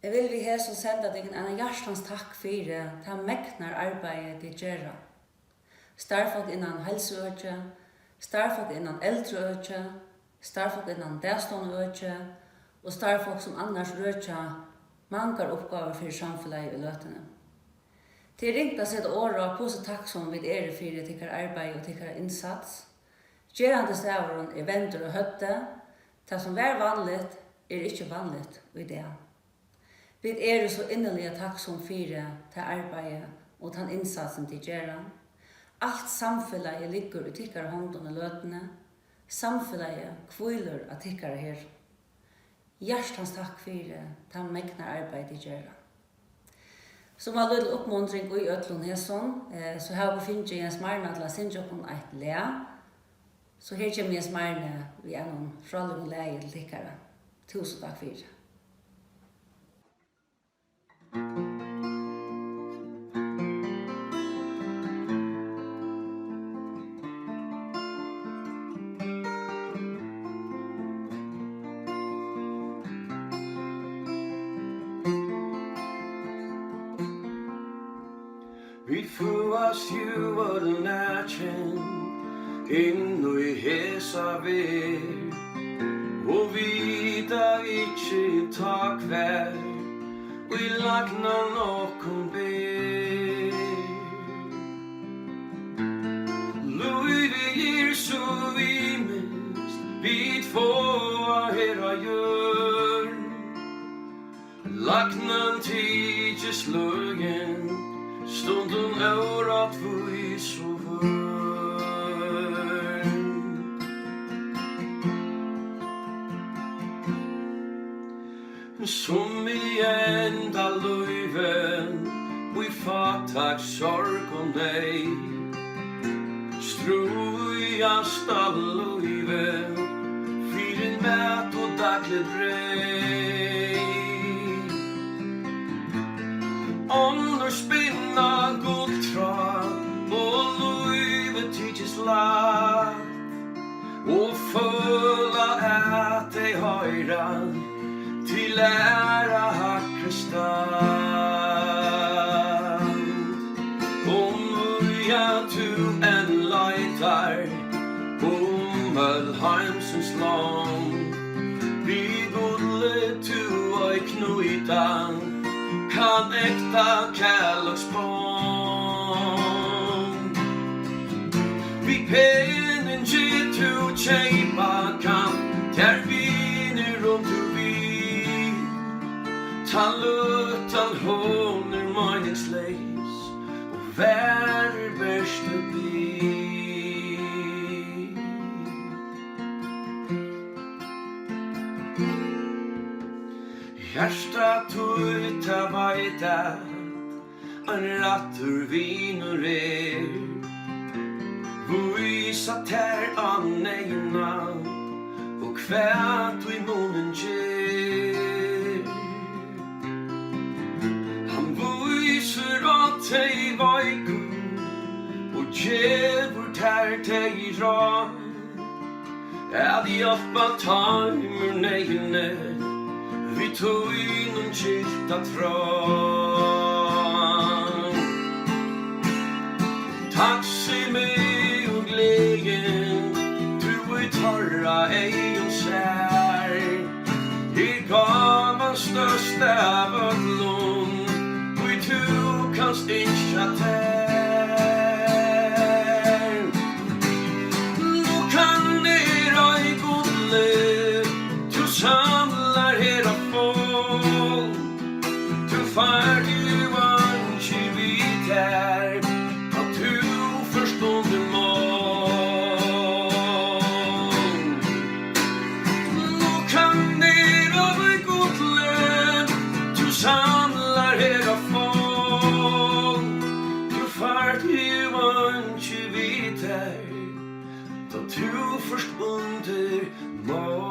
Jeg vil vi her så senda deg en hjertens takk for til meknar arbeidet de gjør. Starfolk innan helseøkje, starfolk innan eldreøkje, starfolk innan dagståndeøkje, og starfolk som annars røkje mange oppgaver for samfunnet i løtene. Det ringt å sette året på så takk som vi for tikkar arbeid og tikkar innsats. Gjerande staveren vendur og høtte, det som var vanligt ikke vanligt i det. Vi så innerlige takksom for til arbeidet og til innsatsen til gjøre. Alt samfunnet ligger i tikkere hånden og løtene. Samfunnet kviler av tikkere her. Hjertens takk for til meknar arbeid til gjøre. Som en liten oppmuntring i Øtlund Hesson, så har vi finnet Jens Marne til å synge opp om et le. Så her kommer Jens Marne ved en fralig leie til tikkere. Tusen takk for det. Vi fuas ju var natchen in i hesa ver og vita ikkje tak vær vi lagna nokon ber Louis så vi minst vid få hera gjør lagnan tidjes løgen stunden ørat vi så som i enda løyven vi fatak sorg og nei strujasta løyven fyrin mat og daglig brei Ånder spinna guldtråd og løyve tidjes lag og føla at dei høyra til æra hakre stand ja tu en leitar Mølheimsens land vi godle tu og knuitan kan ekta kärleksbånd vi pennen tu tjejpa kan der viner runt vi talutan hon meningsleis og vær beste bi Hjärsta tuta vajta en rattur vinur Vi satt här anneina och kvät i munnen ger Han vyser att dig vajgun och djävur tär dig ra Att hjälpa timer nejne Vi tog in en kyrta tråd Taxi mig och glädjen Du är torra ej och sär I gav en största vödlund Vi tog kanst inte tär Nu kan era i godle Du samlar hela Far du var inte vid här Att du förstod det mål Nu kan det över godle Du samlar hela folk Du far du var inte vid här Att du förstod det mål